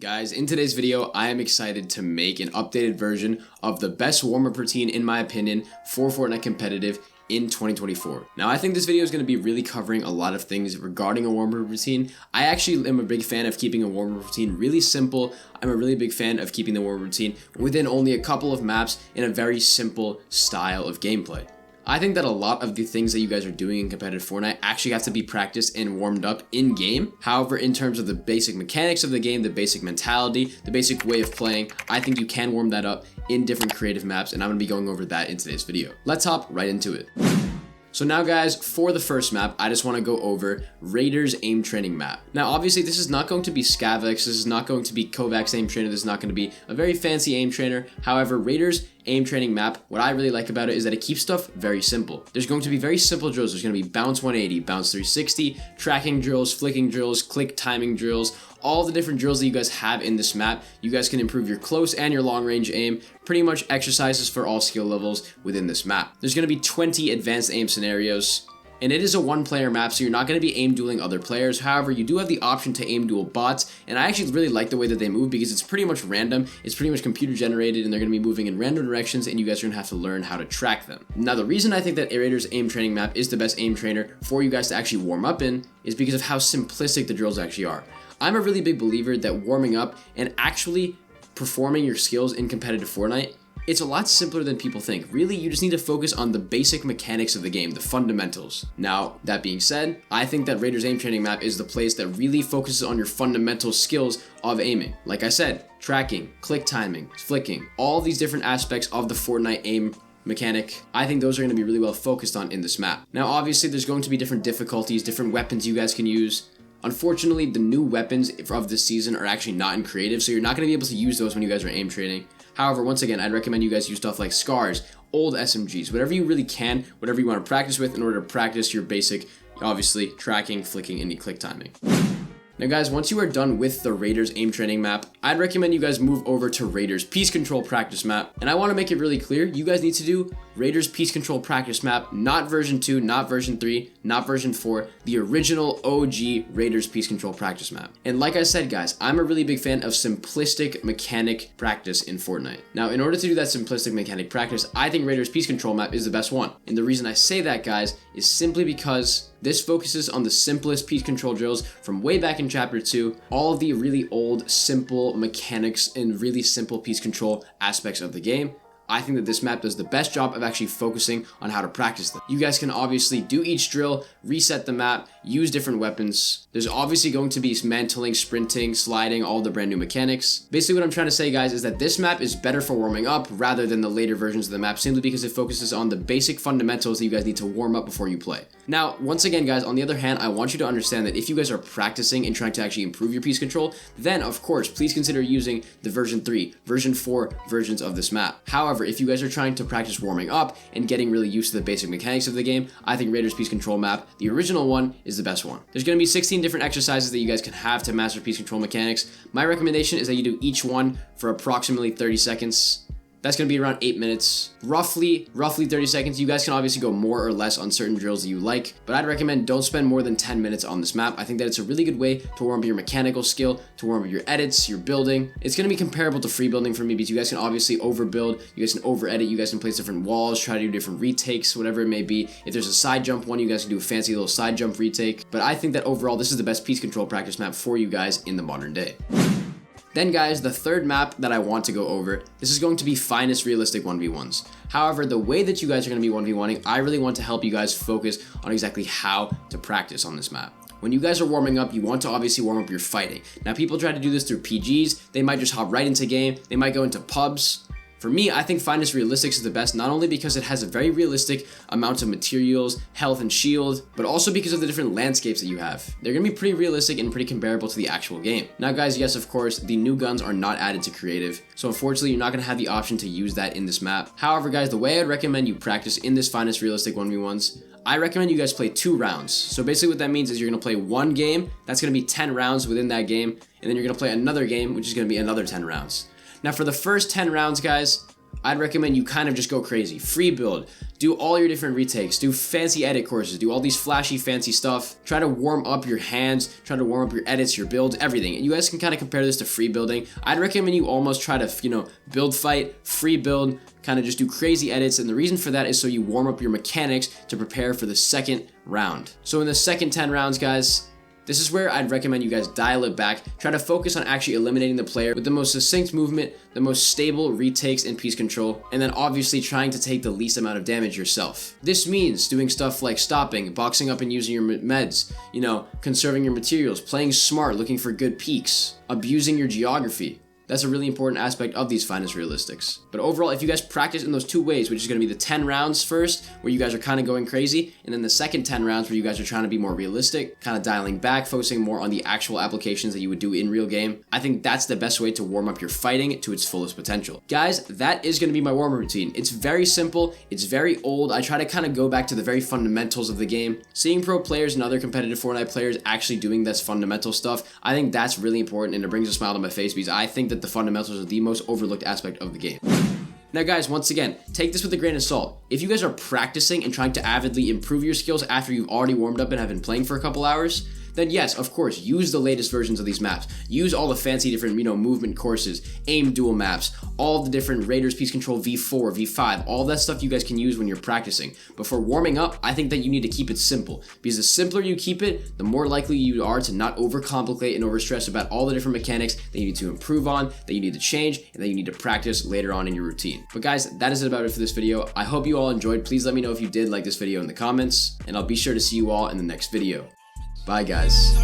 Guys, in today's video, I am excited to make an updated version of the best warm-up routine, in my opinion, for Fortnite competitive in 2024. Now, I think this video is going to be really covering a lot of things regarding a warm-up routine. I actually am a big fan of keeping a warm-up routine really simple. I'm a really big fan of keeping the warm-up routine within only a couple of maps in a very simple style of gameplay. I think that a lot of the things that you guys are doing in competitive Fortnite actually have to be practiced and warmed up in game. However, in terms of the basic mechanics of the game, the basic mentality, the basic way of playing, I think you can warm that up in different creative maps, and I'm going to be going over that in today's video. Let's hop right into it. So now guys, for the first map, I just want to go over Raiders aim training map. Now obviously this is not going to be Scavx, this is not going to be Kovacs aim trainer, this is not going to be a very fancy aim trainer. However, Raiders aim training map, what I really like about it is that it keeps stuff very simple. There's going to be very simple drills. There's going to be bounce 180, bounce 360, tracking drills, flicking drills, click timing drills, all the different drills that you guys have in this map. You guys can improve your close and your long range aim, pretty much exercises for all skill levels within this map. There's going to be 20 advanced aim scenarios. And it is a one-player map, so you're not going to be aim dueling other players. However, you do have the option to aim duel bots, and I actually really like the way that they move because it's pretty much random, it's pretty much computer generated, and they're going to be moving in random directions, and you guys are going to have to learn how to track them. Now, the reason I think that Raiders aim training map is the best aim trainer for you guys to actually warm up in is because of how simplistic the drills actually are. I'm a really big believer that warming up and actually performing your skills in competitive Fortnite, it's a lot simpler than people think. Really, you just need to focus on the basic mechanics of the game, the fundamentals. Now, that being said, I think that Raiders aim training map is the place that really focuses on your fundamental skills of aiming. Like I said, tracking, click timing, flicking, all these different aspects of the Fortnite aim mechanic, I think those are going to be really well focused on in this map. Now, obviously, there's going to be different difficulties, different weapons you guys can use. Unfortunately, the new weapons of this season are actually not in creative, so you're not going to be able to use those when you guys are aim training. However, once again, I'd recommend you guys use stuff like scars, old SMGs, whatever you really can, whatever you want to practice with in order to practice your basic, obviously, tracking, flicking, and click timing. Now guys, once you are done with the Raiders aim training map, I'd recommend you guys move over to Raiders Peace Control practice map. And I want to make it really clear, you guys need to do Raiders Peace Control practice map, not version 2, not version 3, not version 4, the original OG Raiders Peace Control practice map. And like I said guys, I'm a really big fan of simplistic mechanic practice in Fortnite. Now in order to do that simplistic mechanic practice, I think Raiders Peace Control map is the best one. And the reason I say that guys, is simply because this focuses on the simplest peace control drills from way back in Chapter 2, all of the really old, simple mechanics and really simple peace control aspects of the game. I think that this map does the best job of actually focusing on how to practice them. You guys can obviously do each drill, reset the map, use different weapons. There's obviously going to be mantling, sprinting, sliding, all the brand new mechanics. Basically what I'm trying to say guys is that this map is better for warming up rather than the later versions of the map, simply because it focuses on the basic fundamentals that you guys need to warm up before you play. Now, once again guys, on the other hand, I want you to understand that if you guys are practicing and trying to actually improve your peace control, then of course, please consider using the version 3, version 4 versions of this map. However, if you guys are trying to practice warming up and getting really used to the basic mechanics of the game, I think Raiders Peace Control map, the original one, is the best one. There's going to be 16 different exercises that you guys can have to master peace control mechanics. My recommendation is that you do each one for approximately 30 seconds. That's going to be around 8 minutes, roughly 30 seconds. You guys can obviously go more or less on certain drills that you like, but I'd recommend don't spend more than 10 minutes on this map. I think that it's a really good way to warm up your mechanical skill, to warm up your edits, your building. It's going to be comparable to free building for me because you guys can obviously overbuild, you guys can over edit, you guys can place different walls, try to do different retakes, whatever it may be. If there's a side jump one, you guys can do a fancy little side jump retake. But I think that overall, this is the best peace control practice map for you guys in the modern day. Then guys, the third map that I want to go over, this is going to be finest realistic 1v1s. However, the way that you guys are going to be 1v1ing, I really want to help you guys focus on exactly how to practice on this map. When you guys are warming up, you want to obviously warm up your fighting. Now people try to do this through PGs, they might just hop right into game, they might go into pubs. For me, I think Finest Realistics is the best, not only because it has a very realistic amount of materials, health, and shield, but also because of the different landscapes that you have. They're going to be pretty realistic and pretty comparable to the actual game. Now guys, yes, of course, the new guns are not added to creative, so unfortunately you're not going to have the option to use that in this map. However guys, the way I'd recommend you practice in this Finest Realistic 1v1s, I recommend you guys play 2 rounds. So basically what that means is you're going to play one game, that's going to be 10 rounds within that game, and then you're going to play another game, which is going to be another 10 rounds. Now for the first 10 rounds, guys, I'd recommend you kind of just go crazy. Free build. Do all your different retakes. Do fancy edit courses. Do all these flashy, fancy stuff. Try to warm up your hands. Try to warm up your edits, your builds, everything. And you guys can kind of compare this to free building. I'd recommend you almost try to, build fight, free build, kind of just do crazy edits. And the reason for that is so you warm up your mechanics to prepare for the second round. So in the second 10 rounds, guys, this is where I'd recommend you guys dial it back, try to focus on actually eliminating the player with the most succinct movement, the most stable retakes and piece control, and then obviously trying to take the least amount of damage yourself. This means doing stuff like stopping, boxing up and using your meds, conserving your materials, playing smart, looking for good peaks, abusing your geography. That's a really important aspect of these finest realistics. But overall, if you guys practice in those two ways, which is going to be the 10 rounds first, where you guys are kind of going crazy, and then the second 10 rounds where you guys are trying to be more realistic, kind of dialing back, focusing more on the actual applications that you would do in real game, I think that's the best way to warm up your fighting to its fullest potential. Guys, that is going to be my warm-up routine. It's very simple, it's very old. I try to kind of go back to the very fundamentals of the game. Seeing pro players and other competitive Fortnite players actually doing this fundamental stuff, I think that's really important, and it brings a smile to my face because I think that the fundamentals are the most overlooked aspect of the game. Now guys, once again, take this with a grain of salt. If you guys are practicing and trying to avidly improve your skills after you've already warmed up and have been playing for a couple hours, then yes, of course, use the latest versions of these maps. Use all the fancy different, movement courses, aim duel maps, all the different Raiders Piece Control V4, V5, all that stuff you guys can use when you're practicing. But for warming up, I think that you need to keep it simple, because the simpler you keep it, the more likely you are to not overcomplicate and overstress about all the different mechanics that you need to improve on, that you need to change, and that you need to practice later on in your routine. But guys, that is about it for this video. I hope you all enjoyed. Please let me know if you did like this video in the comments, and I'll be sure to see you all in the next video. Bye, guys.